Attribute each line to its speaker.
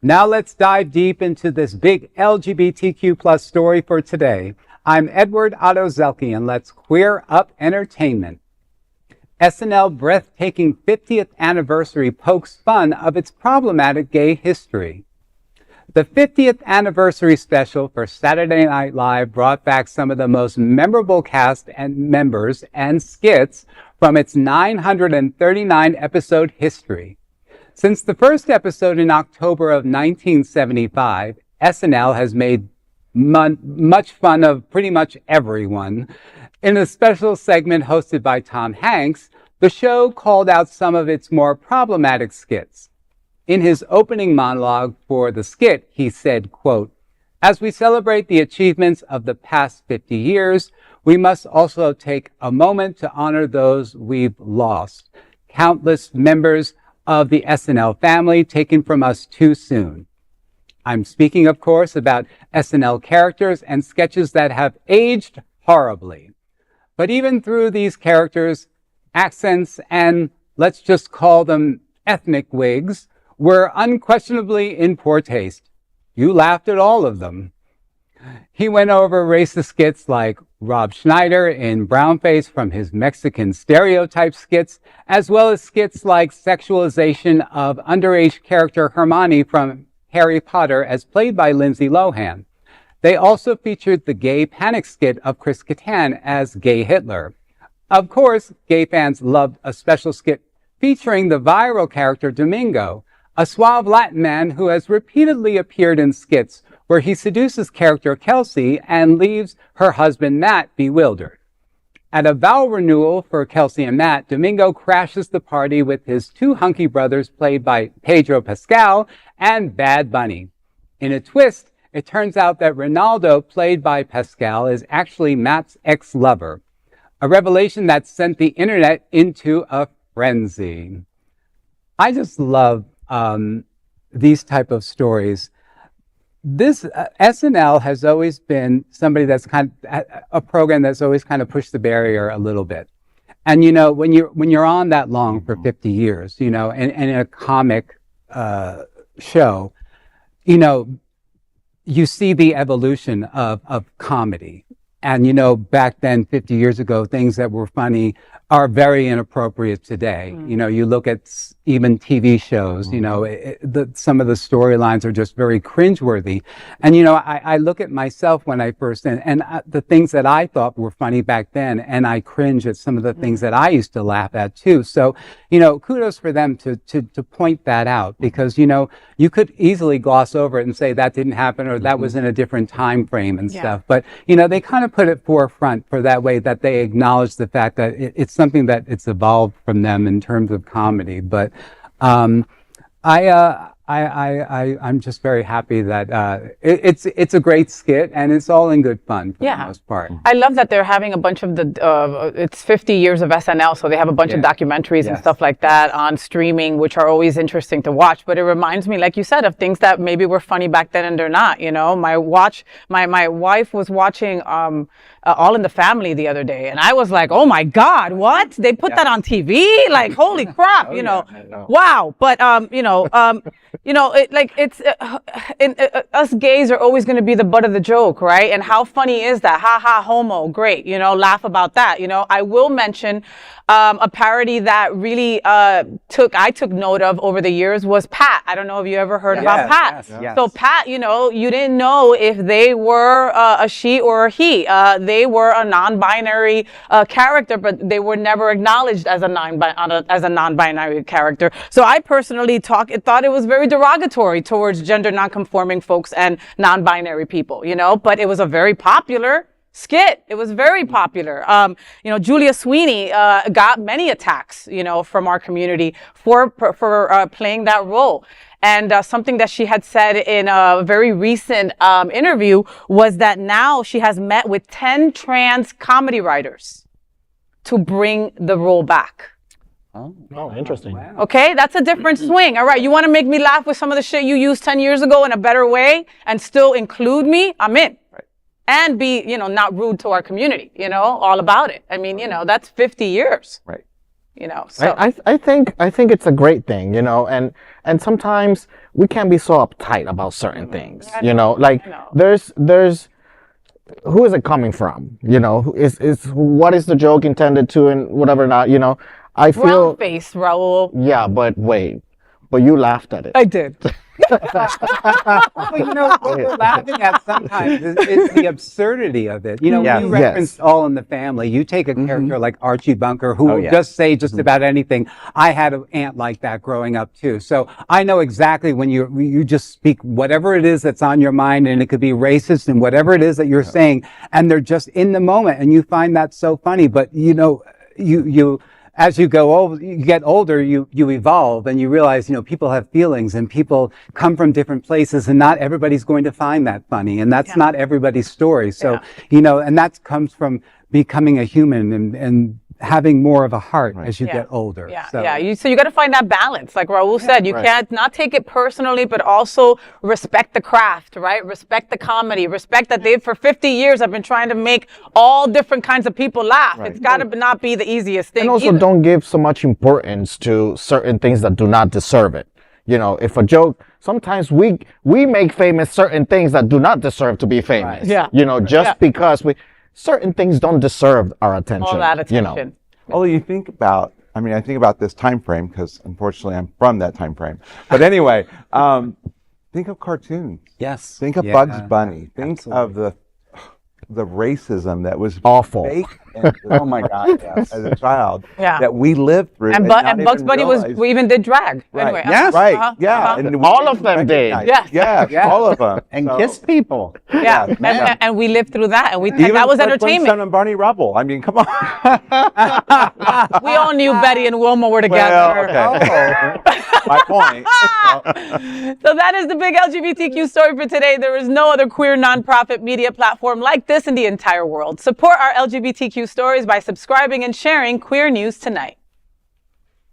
Speaker 1: Now let's dive deep into this big LGBTQ plus story for today. I'm Edward Otto Zelke, and let's queer up entertainment. SNL Breathtaking 50th anniversary pokes fun of its problematic gay history. The 50th anniversary special for Saturday Night Live brought back some of the most memorable cast and members and skits from its 939 episode history. Since the first episode in October of 1975, SNL has made much fun of pretty much everyone. In a special segment hosted by Tom Hanks, the show called out some of its more problematic skits. In his opening monologue for the skit, he said, quote, "As we celebrate the achievements of the past 50 years, we must also take a moment to honor those we've lost. Countless members of the SNL family taken from us too soon." I'm speaking, of course, about SNL characters and sketches that have aged horribly. But even through these characters, accents and let's just call them ethnic wigs were unquestionably in poor taste. You laughed at all of them. He went over racist skits like Rob Schneider in Brownface from his Mexican stereotype skits, as well as skits like sexualization of underage character Hermione from Harry Potter as played by Lindsay Lohan. They also featured the gay panic skit of Chris Kattan as Gay Hitler. Of course, gay fans loved a special skit featuring the viral character Domingo, a suave Latin man who has repeatedly appeared in skits where he seduces character Kelsey and leaves her husband Matt bewildered. At a vow renewal for Kelsey and Matt, Domingo crashes the party with his two hunky brothers played by Pedro Pascal and Bad Bunny. In a twist, it turns out that Ronaldo, played by Pascal, is actually Matt's ex-lover, a revelation that sent the internet into a frenzy. I just love these type of stories. This SNL has always been somebody that's a program that's always kind of pushed the barrier a little bit. And you know, when you're on that long for 50 years, you know, and in a comic show, you know, you see the evolution of comedy. And you know, back then, 50 years ago, things that were funny are very inappropriate today. You know, you look at even TV shows, you know, some of the storylines are just very cringeworthy. And, you know, I look at myself when I first, and the things that I thought were funny back then, and I cringe at some of the things that I used to laugh at too. So, you know, kudos for them to point that out, because, you know, you could easily gloss over it and say that didn't happen or that was in a different time frame and stuff. But, you know, they kind of put it forefront for that way that they acknowledge the fact that it's something that it's evolved from them in terms of comedy. But I'm just very happy that it's a great skit and it's all in good fun for the most part.
Speaker 2: I love that they're having a bunch of the it's 50 years of SNL, so they have a bunch of documentaries and stuff like that on streaming, which are always interesting to watch. But it reminds me, like you said, of things that maybe were funny back then and they're not. You know, my wife was watching All in the Family the other day, and I was like, oh my God, what? They put that on TV? Like, holy crap, you know. Wow. But you know, us gays are always going to be the butt of the joke, right? And how funny is that? Ha ha, homo, great. You know, laugh about that. You know, I will mention a parody that really I took note of over the years was Pat. I don't know if you ever heard about Pat.
Speaker 1: Yes.
Speaker 2: So Pat, you know, you didn't know if they were a she or a he. They were a non-binary character, but they were never acknowledged as a non-binary character. So I personally thought it was very derogatory towards gender non-conforming folks and non-binary people, you know, but it was a very popular skit. It was very popular. You know, Julia Sweeney got many attacks, you know, from our community for playing that role. And something that she had said in a very recent interview was that now she has met with 10 trans comedy writers to bring the role back.
Speaker 3: Oh, interesting.
Speaker 1: Wow.
Speaker 2: Okay, that's a different swing. All right, you want to make me laugh with some of the shit you used 10 years ago in a better way and still include me? I'm in. Right. And be, you know, not rude to our community, you know, all about it. I mean, you know, that's 50 years.
Speaker 3: Right.
Speaker 2: You know, so
Speaker 3: I think it's a great thing, you know, and and sometimes we can be so uptight about certain things,
Speaker 2: I
Speaker 3: you know, like
Speaker 2: I know.
Speaker 3: there's who is it coming from? You know, is what is the joke intended to and whatever not, you know. I feel
Speaker 2: Round face, Raul.
Speaker 3: yeah, but wait. But you laughed at it.
Speaker 2: I did.
Speaker 1: Well, you know, what we're laughing at sometimes is the absurdity of it. You know,
Speaker 3: Yes.
Speaker 1: you referenced All in the Family. You take a character like Archie Bunker, who will
Speaker 4: yeah.
Speaker 1: just say just about anything. I had an aunt like that growing up too. So I know exactly when you just speak whatever it is that's on your mind, and it could be racist and whatever it is that you're saying, and they're just in the moment, and you find that so funny. But you know, you as you get older, you evolve and you realize, you know, people have feelings and people come from different places, and not everybody's going to find that funny, and that's not everybody's story. So, you know, and that comes from becoming a human and having more of a heart as you get older.
Speaker 2: Yeah,
Speaker 1: So,
Speaker 2: yeah. So you got to find that balance, like Raul said. You can't not take it personally, but also respect the craft, right? Respect the comedy. Respect that they for 50 years have been trying to make all different kinds of people laugh. It's got to not be the easiest thing.
Speaker 3: And also
Speaker 2: either.
Speaker 3: don't give so much importance to certain things that do not deserve it. You know, if a joke, sometimes we make famous certain things that do not deserve to be famous.
Speaker 2: Right. Yeah.
Speaker 3: You know, just because certain things don't deserve our attention.
Speaker 2: All that attention.
Speaker 3: You know.
Speaker 4: Although you think about, I mean, I think about this time frame because unfortunately I'm from that time frame. But anyway, think of cartoons.
Speaker 1: yes.
Speaker 4: Think of Bugs Bunny. Think of the racism that was
Speaker 3: Awful.
Speaker 4: fake and, oh my God, yes, as a child that we lived through.
Speaker 2: And
Speaker 4: not
Speaker 2: Bugs
Speaker 4: even
Speaker 2: Bunny
Speaker 4: realize.
Speaker 2: we even did drag.
Speaker 4: Right.
Speaker 2: Anyway,
Speaker 1: Yes.
Speaker 4: Right. Yeah. And we
Speaker 3: All of
Speaker 4: didn't
Speaker 3: them did.
Speaker 4: recognize-
Speaker 2: Yes.
Speaker 4: Yeah. All of them.
Speaker 1: And
Speaker 4: So-
Speaker 1: kiss people.
Speaker 2: Yeah, and we lived through that, and that was
Speaker 4: Fred
Speaker 2: entertainment.
Speaker 4: Flintstone and Barney Rubble. I mean, come on.
Speaker 2: We all knew Betty and Wilma were together.
Speaker 4: Well, okay. My point.
Speaker 2: So that is the big LGBTQ story for today. There is no other queer nonprofit media platform like this in the entire world. Support our LGBTQ stories by subscribing and sharing Queer News Tonight.